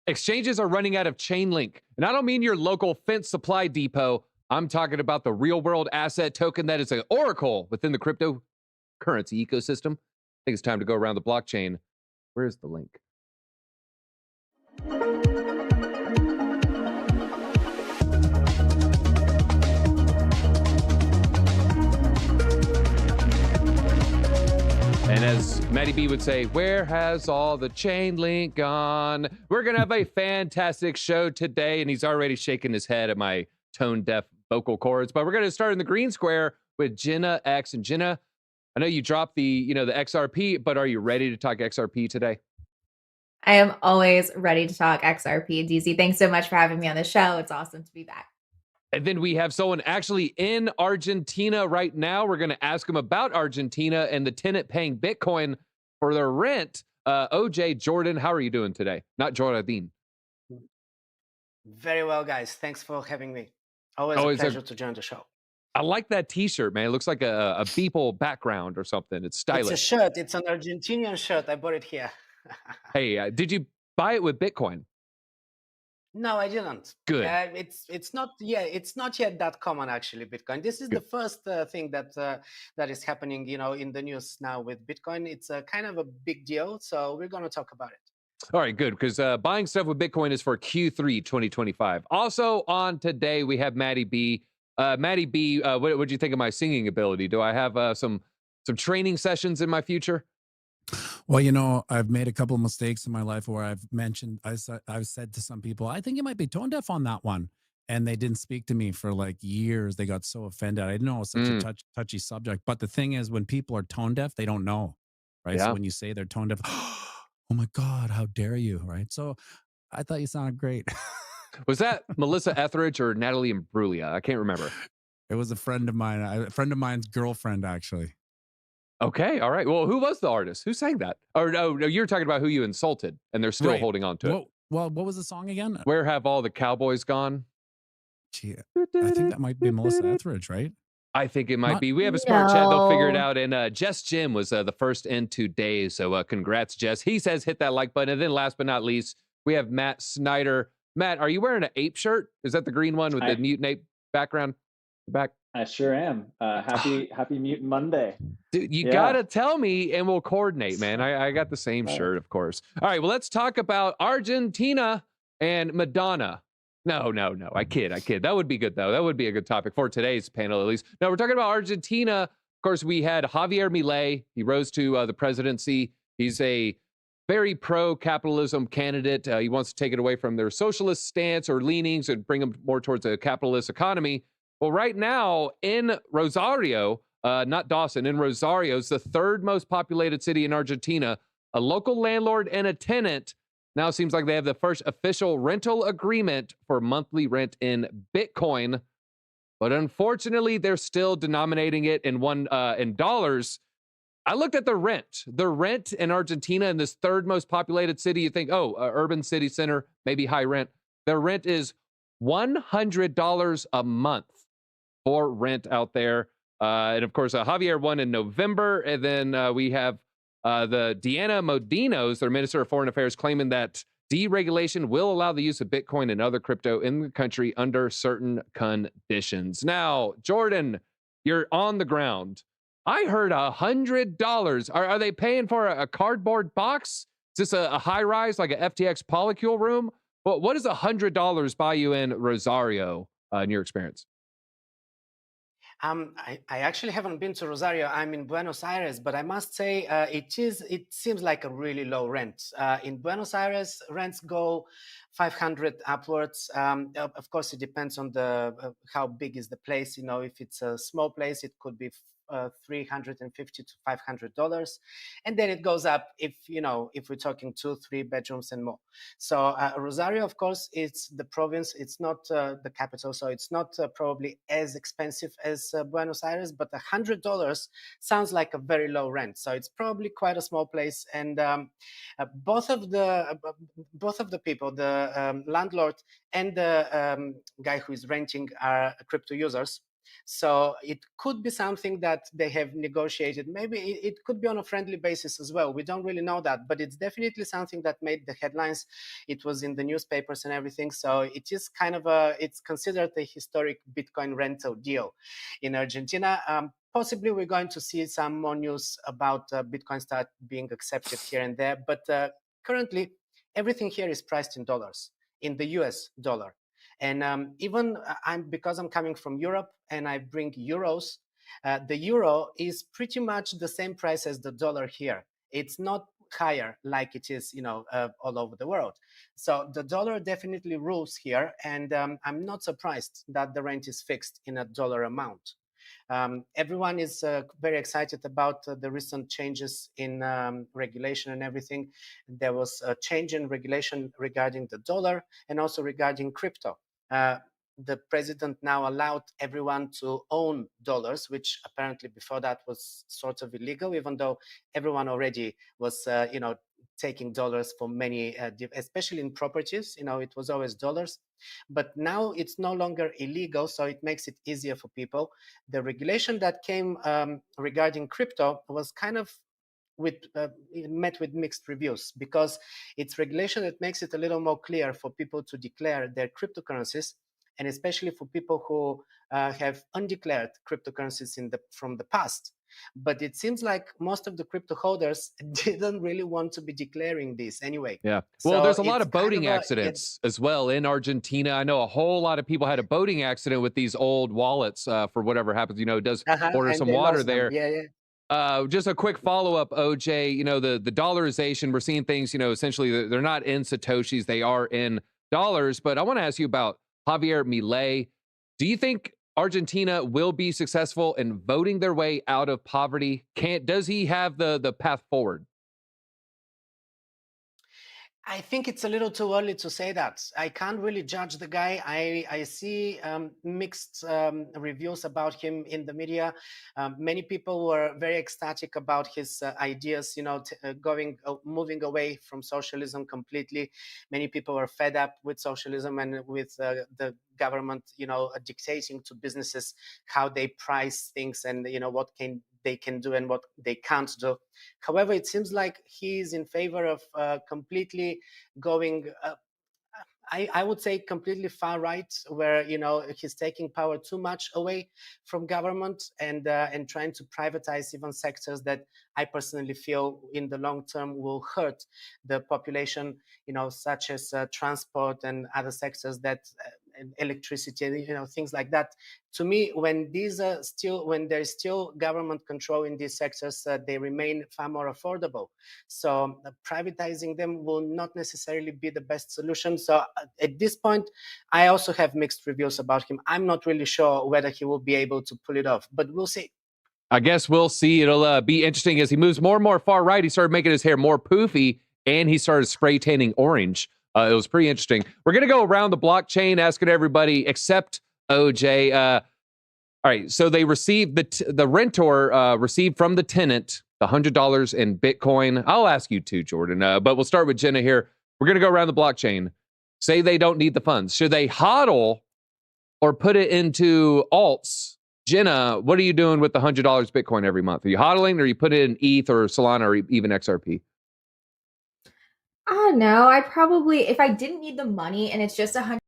Exchanges are running out of Chainlink. And I don't mean your local fence supply depot. I'm talking about the real world asset token that is an oracle within the cryptocurrency ecosystem. I think it's time to go around the blockchain. Where's the link? And as Matty B would say, where has all the chain link gone? We're going to have a fantastic show today. And he's already shaking his head at my tone deaf vocal cords. But we're going to start in the green square with Jenna X. And Jenna, I know you dropped the XRP, but are you ready to talk XRP today? I am always ready to talk XRP. DZ, thanks so much for having me on the show. It's awesome to be back. And then we have someone actually in Argentina right now. We're going to ask him about Argentina and the tenant paying Bitcoin for their rent. OJ, Jordan, how are you doing today? Not Jordan. Very well, guys. Thanks for having me. Always a pleasure to join the show. I like that t-shirt, man. It looks like a Beeple background or something. It's stylish. It's a shirt. It's an Argentinian shirt. I bought it here. Hey, did you buy it with Bitcoin? No, I didn't. Good. It's not yet that common, actually, Bitcoin. This is the first thing that is happening, in the news now with Bitcoin. It's a kind of a big deal, so we're going to talk about it. All right, good, because buying stuff with Bitcoin is for Q3 2025. Also on today, we have Matty B. Matty B, what do you think of my singing ability? Do I have some training sessions in my future? Well, I've made a couple of mistakes in my life where I've said to some people, I think you might be tone deaf on that one. And they didn't speak to me for like years. They got so offended. I didn't know it was such a touchy subject. But the thing is, when people are tone deaf, they don't know, right? Yeah. So when you say they're tone deaf, oh my God, how dare you, right? So I thought you sounded great. Was that Melissa Etheridge or Natalie Imbruglia? I can't remember. It was a friend of mine, mine's girlfriend, actually. Okay, all right. Well, who was the artist? Who sang that? Or no, you're talking about who you insulted, and they're still holding on to it. Well, what was the song again? Where have all the cowboys gone? Gee, I think that might be Melissa Etheridge, right? I think it might be. We have a smart chat. They'll figure it out. And Jess Jim was the first in today. So congrats, Jess. He says hit that like button. And then last but not least, we have Matt Snider. Matt, are you wearing an ape shirt? Is that the green one with the mutant ape background? Back? I sure am. Happy Mutant Monday. Dude, you gotta tell me and we'll coordinate, man. I got the same shirt, of course. All right, well, let's talk about Argentina and Madonna. No, I kid. That would be good, though. That would be a good topic for today's panel, at least. No, we're talking about Argentina. Of course, we had Javier Milay. He rose to the presidency. He's a very pro-capitalism candidate. He wants to take it away from their socialist stance or leanings and bring them more towards a capitalist economy. Well, right now in Rosario, not Dawson, in Rosario, it's the third most populated city in Argentina. A local landlord and a tenant now seems like they have the first official rental agreement for monthly rent in Bitcoin. But unfortunately, they're still denominating it in dollars. I looked at the rent. The rent in Argentina in this third most populated city, you think, urban city center, maybe high rent. Their rent is $100 a month for rent out there. And of course, Javier won in November. And then we have the Diana Modinos, their Minister of Foreign Affairs, claiming that deregulation will allow the use of Bitcoin and other crypto in the country under certain conditions. Now, Jordan, you're on the ground. I heard $100. Are they paying for a cardboard box? Is this a high rise, like a FTX polycule room? Well, what does $100 buy you in Rosario in your experience? I actually haven't been to Rosario. I'm in Buenos Aires, but I must say it seems like a really low rent. In Buenos Aires, rents go 500 upwards. Of course, it depends on how big is the place. If it's a small place, it could be $350 to $500, and then it goes up if we're talking 2-3 bedrooms and more. So Rosario, of course, it's the province. It's not the capital, so it's not probably as expensive as Buenos Aires. But $100 sounds like a very low rent. So it's probably quite a small place. And both of the people, the landlord and the guy who is renting, are crypto users. So it could be something that they have negotiated. Maybe it could be on a friendly basis as well. We don't really know that, but it's definitely something that made the headlines. It was in the newspapers and everything. So it is kind of it's considered a historic Bitcoin rental deal in Argentina. Possibly we're going to see some more news about Bitcoin start being accepted here and there, but currently everything here is priced in dollars, in the US dollar. And even because I'm coming from Europe and I bring euros, the euro is pretty much the same price as the dollar here. It's not higher like it is, all over the world. So the dollar definitely rules here, and I'm not surprised that the rent is fixed in a dollar amount. Everyone is very excited about the recent changes in regulation and everything. There was a change in regulation regarding the dollar and also regarding crypto. The president now allowed everyone to own dollars, which apparently before that was sort of illegal, even though everyone already was, taking dollars for many, especially in properties, it was always dollars. But now it's no longer illegal, so it makes it easier for people. The regulation that came regarding crypto was kind of met with mixed reviews, because it's regulation that makes it a little more clear for people to declare their cryptocurrencies, and especially for people who have undeclared cryptocurrencies from the past. But it seems like most of the crypto holders didn't really want to be declaring this anyway. Yeah. Well, So there's a lot it's of boating kind of accidents as well in Argentina. I know a whole lot of people had a boating accident with these old wallets for whatever happens. It does order and some they water lost them. there. Yeah. Just a quick follow-up, OJ. The dollarization, we're seeing things, essentially they're not in Satoshis, they are in dollars. But I want to ask you about Javier Milay. Do you think Argentina will be successful in voting their way out of poverty? Does he have the path forward? I think it's a little too early to say that. I can't really judge the guy. I see mixed reviews about him in the media. Many people were very ecstatic about his ideas, moving away from socialism completely. Many people were fed up with socialism and with the government, dictating to businesses how they price things and, what they can do and what they can't do. However, it seems like he is in favor of completely going, I would say, completely far right, where he's taking power too much away from government and trying to privatize even sectors that I personally feel in the long term will hurt the population, such as transport and other sectors that electricity, things like that. To me, when there is still government control in these sectors, they remain far more affordable. So privatizing them will not necessarily be the best solution. So at this point, I also have mixed reviews about him. I'm not really sure whether he will be able to pull it off, but we'll see. I guess we'll see. It'll be interesting as he moves more and more far right. He started making his hair more poofy, and he started spray tanning orange. It was pretty interesting. We're going to go around the blockchain, asking everybody except OJ. All right, so they received, the renter received from the tenant the $100 in Bitcoin. I'll ask you too, Jordan, but we'll start with Jenna here. We're going to go around the blockchain. Say they don't need the funds. Should they hodl or put it into alts? Jenna, what are you doing with the $100 Bitcoin every month? Are you hodling, or you put it in ETH or Solana or even XRP? I don't know. I probably, if I didn't need the money and it's just $100,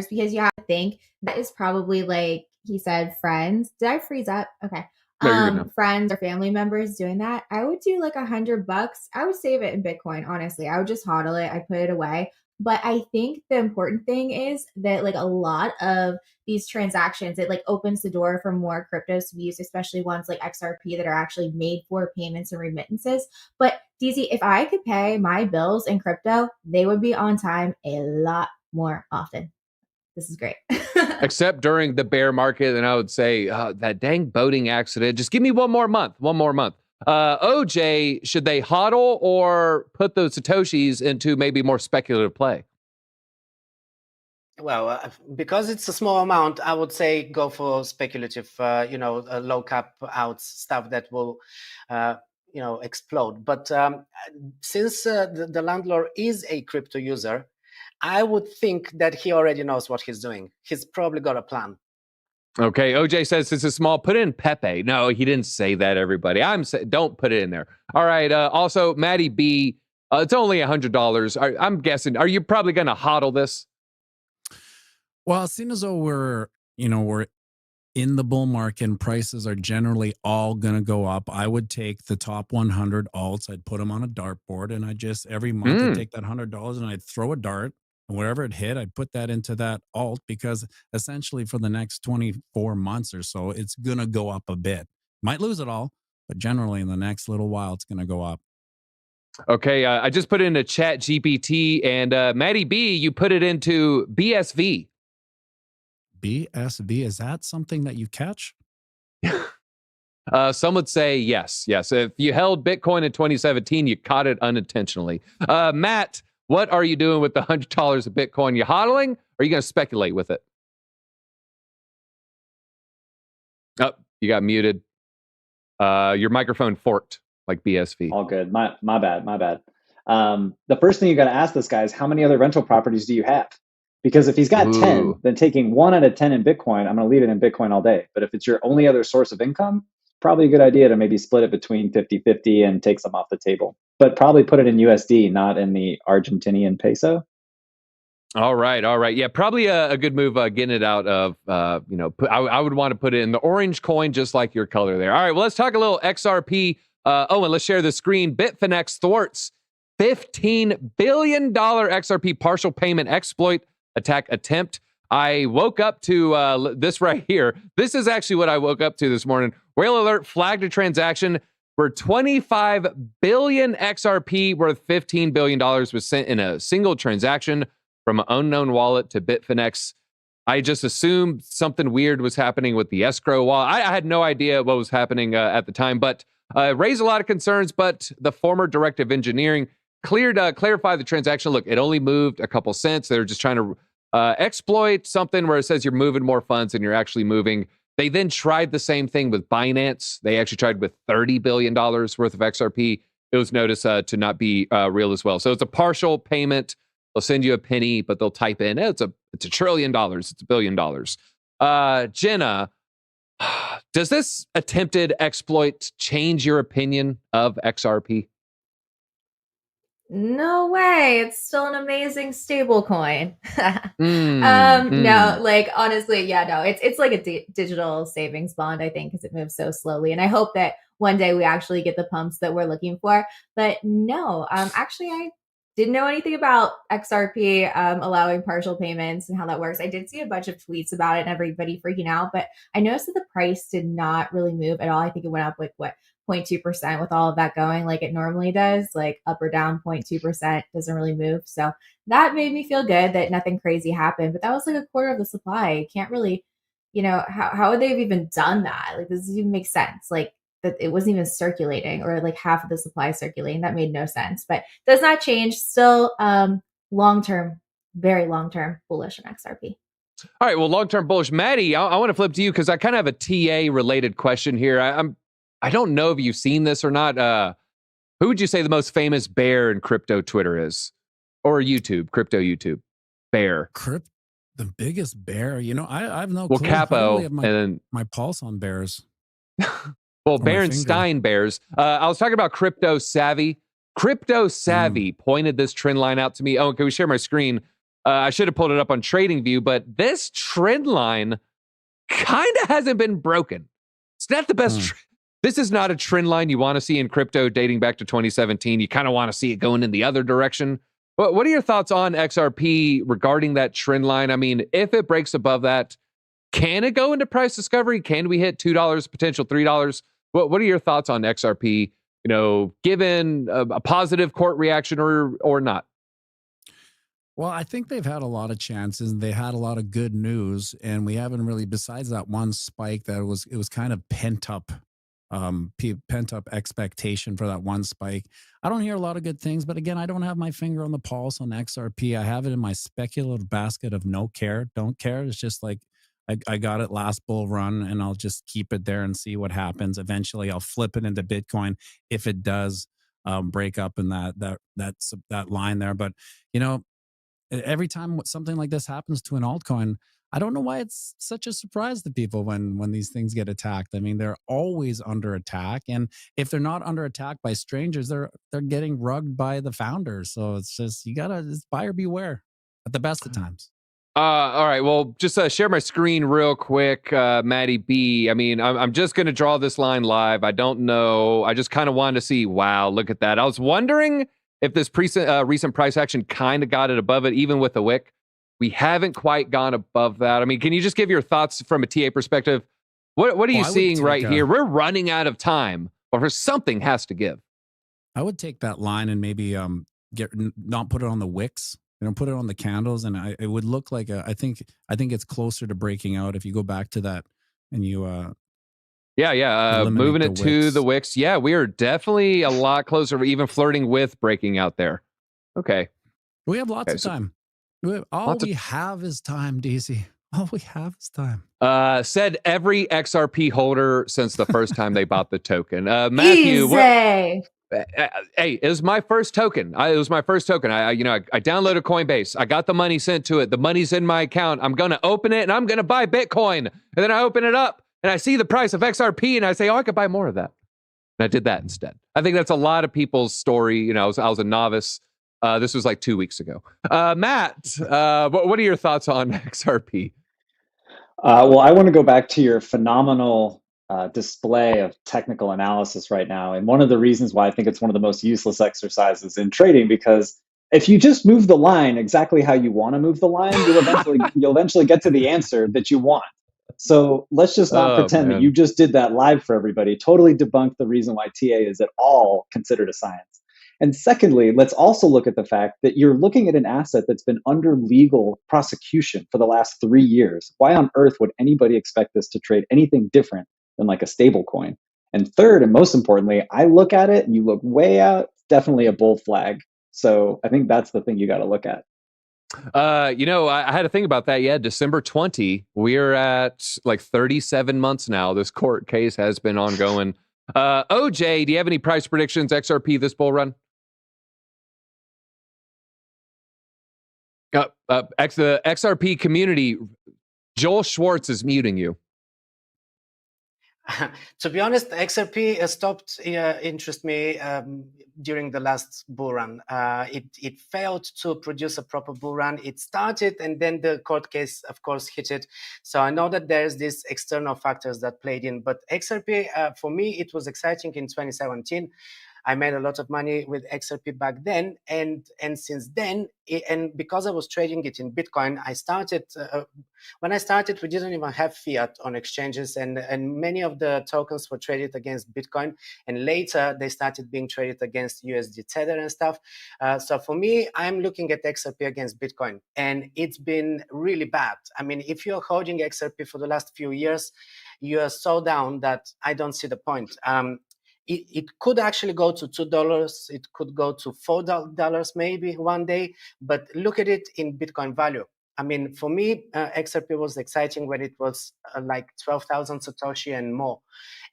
because you have to think that is probably, like he said, friends. Did I freeze up? Okay. No, friends or family members doing that. I would do like $100. I would save it in Bitcoin. Honestly, I would just hodl it. I put it away. But I think the important thing is that like a lot of these transactions, it like opens the door for more cryptos to be used, especially ones like XRP that are actually made for payments and remittances. But DZ, if I could pay my bills in crypto, they would be on time a lot more often. This is great. Except during the bear market, and I would say that dang boating accident. Just give me one more month. OJ, should they hodl or put those Satoshis into maybe more speculative play? Well, because it's a small amount, I would say go for speculative, low cap outs, stuff that will, explode. But since the landlord is a crypto user, I would think that he already knows what he's doing. He's probably got a plan. Okay, OJ says this is small. Put in Pepe. No, he didn't say that, everybody. Don't put it in there. All right. Also, Matty B, it's only $100. I'm guessing. Are you probably going to hodl this? Well, seeing as though we're in the bull market and prices are generally all going to go up, I would take the top 100 alts. I'd put them on a dartboard, and I just every month I'd take that $100 and I'd throw a dart. And wherever it hit, I'd put that into that alt, because essentially for the next 24 months or so, it's going to go up a bit. Might lose it all, but generally in the next little while, it's going to go up. Okay, I just put it into Chat GPT, and Matty B, you put it into BSV. BSV, is that something that you catch? Some would say yes. If you held Bitcoin in 2017, you caught it unintentionally. Matt, what are you doing with the $100 of Bitcoin? You hodling, or are you going to speculate with it? Oh, you got muted. Your microphone forked like BSV. All good. My bad. The first thing you got to ask this guy is, how many other rental properties do you have? Because if he's got 10, then taking 1 out of 10 in Bitcoin, I'm going to leave it in Bitcoin all day. But if it's your only other source of income, probably a good idea to maybe split it between 50-50 and take some off the table. But probably put it in USD, not in the Argentinian peso. All right. Yeah, probably a good move getting it out of, I would want to put it in the orange coin, just like your color there. All right, well, let's talk a little XRP. And let's share the screen. Bitfinex thwarts $15 billion XRP partial payment exploit attack attempt. I woke up to this right here. This is actually what I woke up to this morning. Whale Alert flagged a transaction where 25 billion XRP worth $15 billion was sent in a single transaction from an unknown wallet to Bitfinex. I just assumed something weird was happening with the escrow wallet. I had no idea what was happening at the time, but raised a lot of concerns. But the former director of engineering clarified the transaction. Look, it only moved a couple cents. They're just trying to exploit something where it says you're moving more funds than you're actually moving. They then tried the same thing with Binance. They actually tried with $30 billion worth of XRP. It was noticed to not be real as well. So it's a partial payment. They'll send you a penny, but they'll type in, it's $1 trillion. It's $1 billion. Jenna, does this attempted exploit change your opinion of XRP? No way. It's still an amazing stable coin. No, like honestly, yeah, no, it's like a digital savings bond, I think, because it moves so slowly. And I hope that one day we actually get the pumps that we're looking for. But no, actually, I didn't know anything about XRP allowing partial payments and how that works. I did see a bunch of tweets about it and everybody freaking out, but I noticed that the price did not really move at all. I think it went up like 0.2% with all of that going like it normally does, like up or down 0.2% doesn't really move. So that made me feel good that nothing crazy happened, but that was like a quarter of the supply. It can't really, how would they have even done that? Like, this doesn't even make sense. Like, that it wasn't even circulating, or like half of the supply circulating. That made no sense, but does not change. Still long-term, very long-term bullish on XRP. All right, well, long-term bullish. Matty, I want to flip to you because I kind of have a TA related question here. I don't know if you've seen this or not. Who would you say the most famous bear in crypto Twitter is? Or YouTube, crypto YouTube? Bear. The biggest bear? I have no clue. Well, Capo. And then my pulse on bears. Well, Berenstein bears. I was talking about Crypto Savvy. Crypto Savvy pointed this trend line out to me. Oh, can we share my screen? I should have pulled it up on TradingView, but this trend line kind of hasn't been broken. It's not the best. This is not a trend line you want to see in crypto dating back to 2017. You kind of want to see it going in the other direction. But what are your thoughts on XRP regarding that trend line? I mean, if it breaks above that, can it go into price discovery? Can we hit $2, potential $3? What are your thoughts on XRP, given a positive court reaction or not? Well, I think they've had a lot of chances and they had a lot of good news. And we haven't really, besides that one spike that it was kind of pent up expectation for that one spike. I don't hear a lot of good things, but again, I don't have my finger on the pulse on XRP. I have it in my speculative basket of don't care. It's just like, I got it last bull run and I'll just keep it there and see what happens. Eventually I'll flip it into Bitcoin if it does break up in that line there. But every time something like this happens to an altcoin, I don't know why it's such a surprise to people when these things get attacked. I mean, they're always under attack, and if they're not under attack by strangers, they're getting rugged by the founders. So it's just, you gotta, it's buyer beware at the best of times. All right. Well, just share my screen real quick, Matty B. I mean, I'm just going to draw this line live. I don't know. I just kind of wanted to see, wow, look at that. I was wondering if this recent price action kind of got it above it, even with the wick. We haven't quite gone above that. I mean, can you just give your thoughts from a TA perspective? What are you seeing right here? We're running out of time, or something has to give. I would take that line and maybe not put it on the wicks. Put it on the candles, and it would look like I think it's closer to breaking out if you go back to that and you moving it to the wicks. Yeah, we are definitely a lot closer, even flirting with breaking out there. Okay, we have lots of time. All we have is time, DC. All we have is time. Said every XRP holder since the first time they bought the token. Matthew, hey, it was my first token. I downloaded Coinbase. I got the money sent to it. The money's in my account. I'm going to open it and I'm going to buy Bitcoin. And then I open it up and I see the price of XRP and I say, oh, I could buy more of that. And I did that instead. I think that's a lot of people's story. I was a novice. This was like 2 weeks ago. Matt, what are your thoughts on XRP? Well, I want to go back to your phenomenal display of technical analysis right now. And one of the reasons why I think it's one of the most useless exercises in trading, because if you just move the line exactly how you want to move the line, you'll eventually get to the answer that you want. So let's just not pretend that you just did that live for everybody. Totally debunk the reason why TA is at all considered a science. And secondly, let's also look at the fact that you're looking at an asset that's been under legal prosecution for the last 3 years. Why on earth would anybody expect this to trade anything different than like a stable coin? And third, and most importantly, I look at it and you look way out, definitely a bull flag. So I think that's the thing you got to look at. I had to think about that. Yeah, December 20, we're at like 37 months now. This court case has been ongoing. OJ, do you have any price predictions, XRP this bull run? The XRP community, Joel Schwartz is muting you. To be honest, XRP stopped interest me during the last bull run. It failed to produce a proper bull run. It started, and then the court case, of course, hit it. So I know that there's these external factors that played in. But XRP, for me, it was exciting in 2017. I made a lot of money with XRP back then, and since then, and because I was trading it in Bitcoin, I started. When I started, we didn't even have fiat on exchanges, and many of the tokens were traded against Bitcoin, and later they started being traded against USD Tether and stuff. So for me, I'm looking at XRP against Bitcoin, and it's been really bad. I mean, if you're holding XRP for the last few years, you are so down that I don't see the point. It could actually go to $2. It could go to $4 maybe one day. But look at it in Bitcoin value. I mean, for me, XRP was exciting when it was like 12,000 Satoshi and more.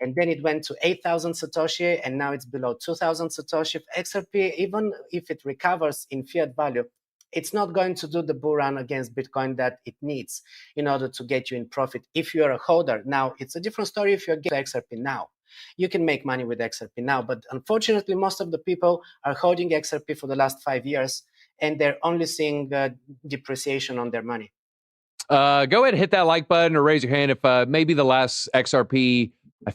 And then it went to 8,000 Satoshi, and now it's below 2,000 Satoshi. XRP, even if it recovers in fiat value, it's not going to do the bull run against Bitcoin that it needs in order to get you in profit if you're a holder. Now, it's a different story if you're getting XRP now. You can make money with XRP now, but unfortunately, most of the people are holding XRP for the last 5 years, and they're only seeing depreciation on their money. Go ahead and hit that like button or raise your hand if maybe the last XRP,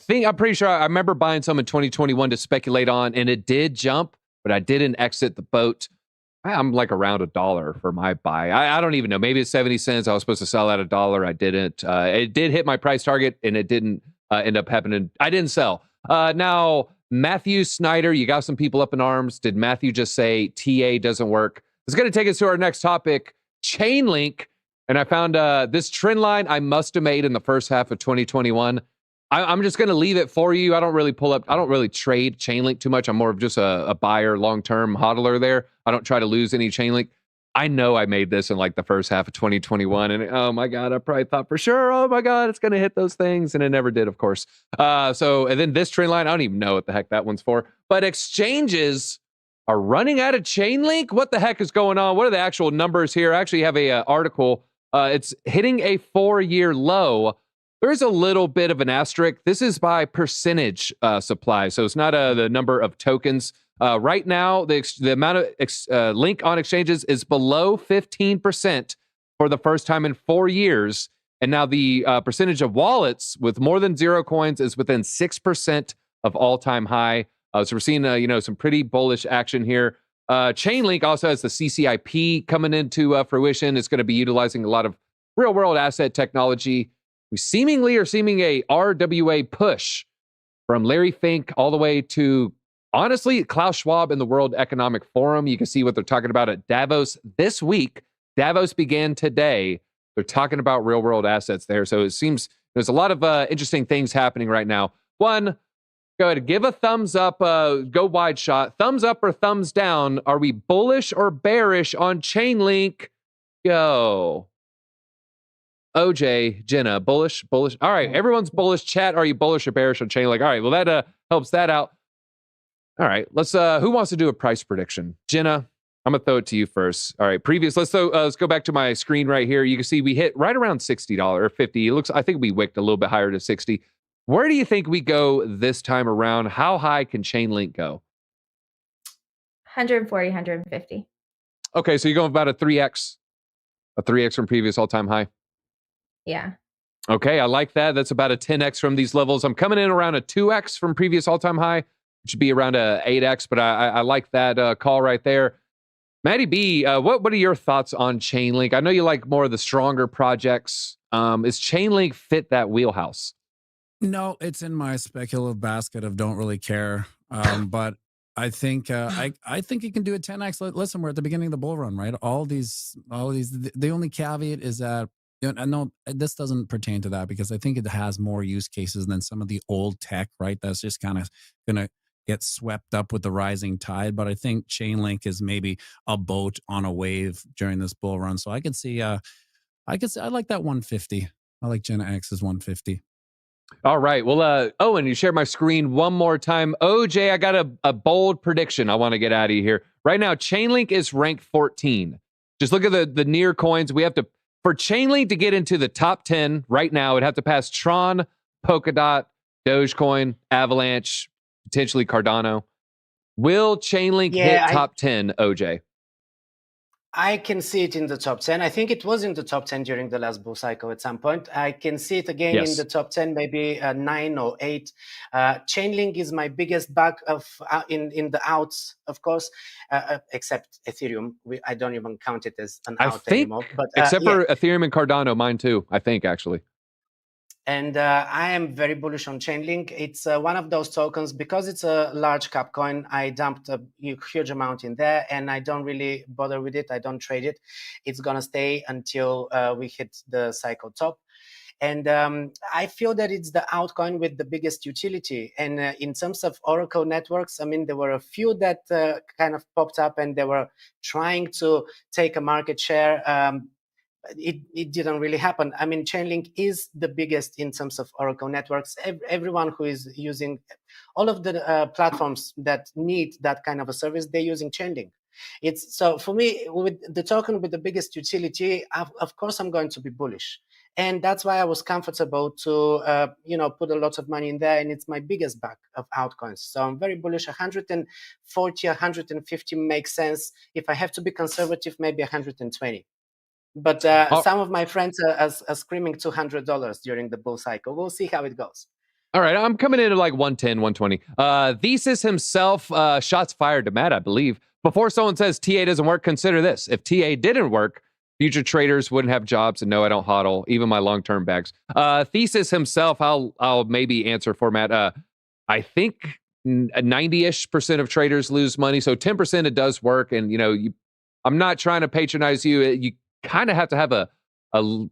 I'm pretty sure I remember buying some in 2021 to speculate on, and it did jump, but I didn't exit the boat. I'm like around $1 for my buy. I don't even know. Maybe it's 70 cents. I was supposed to sell at $1. I didn't. It did hit my price target, and it didn't end up happening. I didn't sell. Now, Matthew Snider, you got some people up in arms. Did Matthew just say TA doesn't work? It's going to take us to our next topic, Chainlink. And I found this trend line I must have made in the first half of 2021. I'm just going to leave it for you. I don't really trade Chainlink too much. I'm more of just a buyer, long-term hodler there. I don't try to lose any Chainlink. I know I made this in like the first half of 2021, and oh my God, I probably thought for sure, oh my God, it's going to hit those things, and it never did, of course. And then this trend line, I don't even know what the heck that one's for, but exchanges are running out of Chainlink. What the heck is going on? What are the actual numbers here? I actually have a article It's hitting a 4-year low. There's a little bit of an asterisk. This is by percentage supply, so it's not the number of tokens. Right now, the amount of link on exchanges is below 15% for the first time in 4 years. And now the percentage of wallets with more than 0 coins is within 6% of all-time high. So we're seeing some pretty bullish action here. Chainlink also has the CCIP coming into fruition. It's going to be utilizing a lot of real-world asset technology. We seemingly are seeing a RWA push from Larry Fink all the way to, honestly, Klaus Schwab in the World Economic Forum. You can see what they're talking about at Davos this week. Davos began today. They're talking about real-world assets there. So it seems there's a lot of interesting things happening right now. One, go ahead, give a thumbs up, go wide shot. Thumbs up or thumbs down. Are we bullish or bearish on Chainlink? Go. OJ, Jenna, bullish. All right, everyone's bullish. Chat, are you bullish or bearish on Chainlink? All right, well, that helps that out. All right, let's. Who wants to do a price prediction? Jenna, I'm gonna throw it to you first. All right, let's go back to my screen right here. You can see we hit right around $60 or 50. It looks. I think we wicked a little bit higher to 60. Where do you think we go this time around? How high can Chainlink go? 140, 150. Okay, so you're going about a 3x from previous all-time high. Yeah. Okay, I like that. That's about a 10x from these levels. I'm coming in around a 2x from previous all-time high, which would be around a 8x, but I like that call right there. Matty B, what are your thoughts on Chainlink? I know you like more of the stronger projects. Is Chainlink fit that wheelhouse? No, it's in my speculative basket of don't really care. But I think I think you can do a 10x. Listen, we're at the beginning of the bull run, right? All these. The only caveat is that, I know this doesn't pertain to that because I think it has more use cases than some of the old tech, right? That's just kind of gonna get swept up with the rising tide. But I think Chainlink is maybe a boat on a wave during this bull run. So I could see, I like that 150. I like Jenna X's 150. All right. Well, Owen, you share my screen one more time. OJ, I got a bold prediction I want to get out of here. Right now, Chainlink is ranked 14. Just look at the near coins. We have to, for Chainlink to get into the top 10 right now, it'd have to pass Tron, Polkadot, Dogecoin, Avalanche, potentially Cardano. Will Chainlink hit top 10, OJ? I can see it in the top 10. I think it was in the top 10 during the last bull cycle at some point. I can see it again in the top 10, maybe 9 or 8. Chainlink is my biggest bug of in the outs, of course, except Ethereum. I don't even count it as an out anymore. But except for Ethereum and Cardano, mine too, I think, actually. And I am very bullish on Chainlink. It's one of those tokens, because it's a large cap coin, I dumped a huge amount in there and I don't really bother with it. I don't trade it. It's going to stay until we hit the cycle top. And I feel that it's the altcoin with the biggest utility. And in terms of Oracle networks, I mean, there were a few that kind of popped up and they were trying to take a market share. It didn't really happen. I mean, Chainlink is the biggest in terms of Oracle networks. Everyone who is using all of the platforms that need that kind of a service, they're using Chainlink. It's so for me, with the token with the biggest utility, of course, I'm going to be bullish. And that's why I was comfortable to, put a lot of money in there. And it's my biggest bag of altcoins. So I'm very bullish. 140, 150 makes sense. If I have to be conservative, maybe 120. But some of my friends are screaming $200 during the bull cycle. We'll see how it goes. All right, I'm coming in at like 110, 120. Thesis himself, shots fired to Matt, I believe. Before someone says TA doesn't work, consider this. If TA didn't work, future traders wouldn't have jobs. And no, I don't hodl, even my long-term bags. Thesis himself, I'll maybe answer for Matt. I think 90-ish% of traders lose money. So 10% it does work. And, I'm not trying to patronize you. You kind of have to have a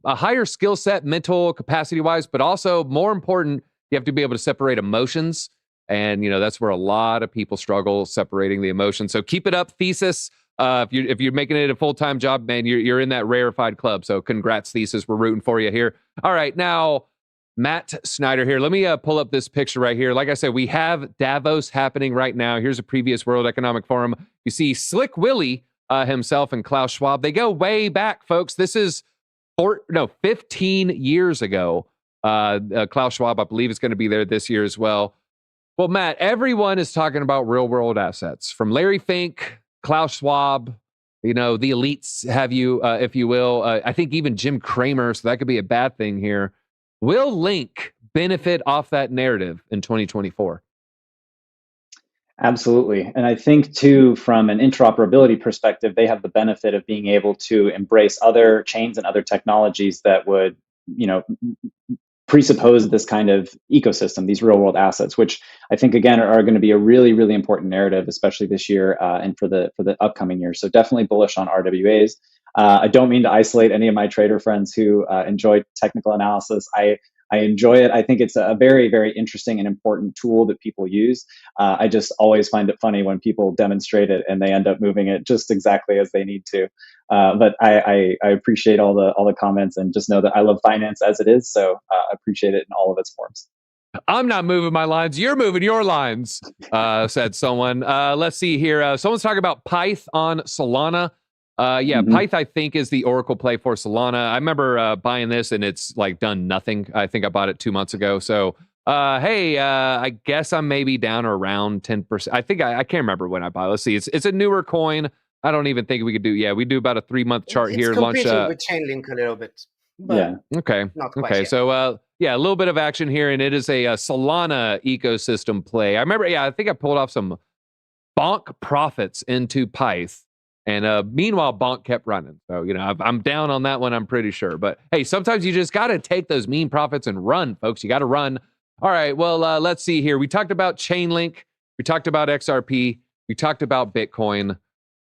higher skill set, mental capacity wise, but also more important, you have to be able to separate emotions. And, that's where a lot of people struggle, separating the emotions. So keep it up, Thesis. If you're making it a full-time job, man, you're in that rarefied club. So congrats, Thesis. We're rooting for you here. All right. Now, Matt Snider here. Let me pull up this picture right here. Like I said, we have Davos happening right now. Here's a previous World Economic Forum. You see Slick Willie himself and Klaus Schwab. They go way back, folks. This is 15 years ago. Klaus Schwab, I believe, is going to be there this year as well. Well, Matt, everyone is talking about real world assets, from Larry Fink, Klaus Schwab, the elites have you, if you will. I think even Jim Cramer, so that could be a bad thing here. Will Link benefit off that narrative in 2024? Absolutely. And I think, too, from an interoperability perspective, they have the benefit of being able to embrace other chains and other technologies that would, presuppose this kind of ecosystem, these real world assets, which I think, again, are going to be a really, really important narrative, especially this year and for the upcoming years. So definitely bullish on RWAs. I don't mean to isolate any of my trader friends who enjoy technical analysis. I enjoy it. I think it's a very, very interesting and important tool that people use. I just always find it funny when people demonstrate it and they end up moving it just exactly as they need to. But I appreciate all the comments, and just know that I love finance as it is. So I appreciate it in all of its forms. I'm not moving my lines. You're moving your lines, said someone. Let's see here. Someone's talking about Pyth on Solana. Pyth, I think, is the Oracle play for Solana. I remember buying this, and it's like done nothing. I think I bought it 2 months ago. So, I guess I'm maybe down around 10%. I think I can't remember when I bought it. Let's see. It's a newer coin. I don't even think we could do. Yeah, we do about a 3-month chart here. It's competing with Chainlink a little bit. But Okay. Not quite Okay. yet. So, a little bit of action here, and it is a Solana ecosystem play. I remember. I think I pulled off some bonk profits into Pyth. And meanwhile, Bonk kept running. So, I'm down on that one, I'm pretty sure. But hey, sometimes you just got to take those mean profits and run, folks. You got to run. All right, well, let's see here. We talked about Chainlink. We talked about XRP. We talked about Bitcoin.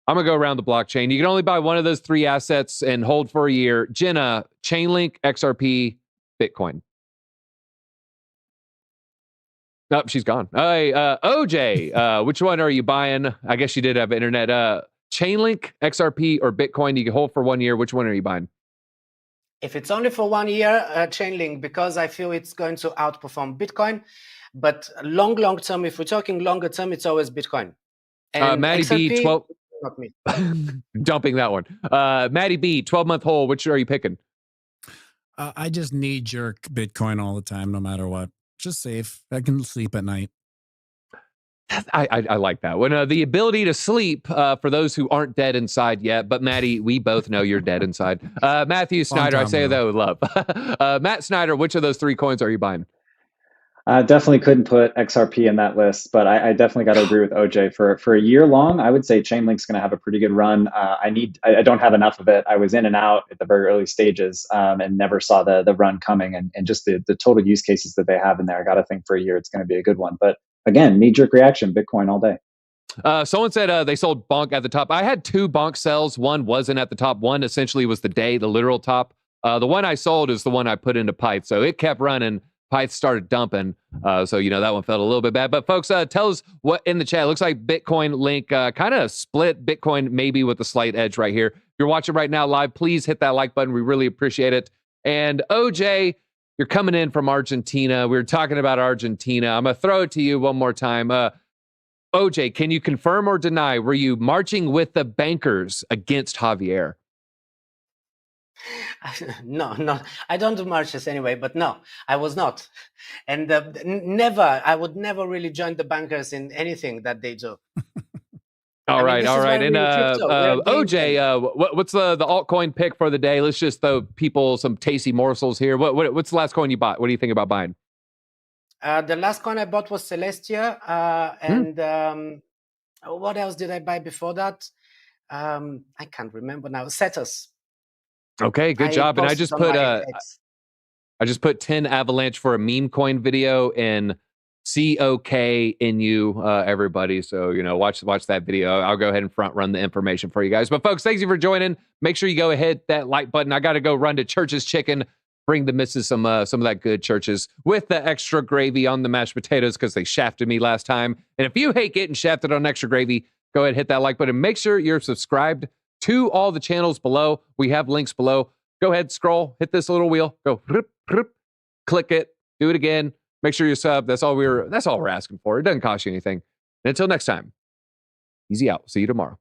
I'm going to go around the blockchain. You can only buy one of those 3 assets and hold for a year. Jenna, Chainlink, XRP, Bitcoin. Nope, she's gone. Hey, OJ, which one are you buying? I guess you did have internet. Chainlink, XRP, or Bitcoin? You can hold for 1 year. Which one are you buying? If it's only for 1 year, Chainlink, because I feel it's going to outperform Bitcoin. But long term, if we're talking longer term, it's always Bitcoin. And Matty XRP, B, 12. Not me. Dumping that one. Matty B, 12-month hold. Which are you picking? I just knee-jerk Bitcoin all the time, no matter what. Just safe. I can sleep at night. I like that. When the ability to sleep for those who aren't dead inside yet, but Matty, we both know you're dead inside. Matthew Snider, I say though, love. Matt Snider, which of those 3 coins are you buying? Definitely couldn't put XRP in that list, but I definitely got to agree with OJ. For a year long, I would say Chainlink's going to have a pretty good run. I don't have enough of it. I was in and out at the very early stages and never saw the run coming, and just the total use cases that they have in there. I got to think for a year it's going to be a good one. But again, knee-jerk reaction, Bitcoin all day. Someone said they sold Bonk at the top. I had 2 Bonk sells. One wasn't at the top. One essentially was the literal top. The one I sold is the one I put into Pyth. So it kept running. Pyth started dumping. So, that one felt a little bit bad. But folks, tell us what in the chat. It looks like Bitcoin Link kind of split Bitcoin maybe with a slight edge right here. If you're watching right now live, please hit that like button. We really appreciate it. And OJ, you're coming in from Argentina. We were talking about Argentina. I'm going to throw it to you one more time. OJ, can you confirm or deny, were you marching with the bankers against Javier? No, I don't do marches anyway, but no, I was not. And I would never really join the bankers in anything that they do. All right. And OJ, what's the altcoin pick for the day? Let's just throw people some tasty morsels here. What's the last coin you bought? What do you think about buying? The last coin I bought was Celestia. And what else did I buy before that? I can't remember now. Cetus. Okay, good job. And I just put 10 Avalanche for a meme coin video in COKNU, everybody. So, watch that video. I'll go ahead and front run the information for you guys. But folks, thanks you for joining. Make sure you go ahead, that like button. I got to go run to Church's Chicken, bring the missus some of that good Church's with the extra gravy on the mashed potatoes because they shafted me last time. And if you hate getting shafted on extra gravy, go ahead and hit that like button. Make sure you're subscribed to all the channels below. We have links below. Go ahead, scroll, hit this little wheel, go, click it, do it again. Make sure you sub. That's all we're asking for. It doesn't cost you anything. And until next time, easy out. See you tomorrow.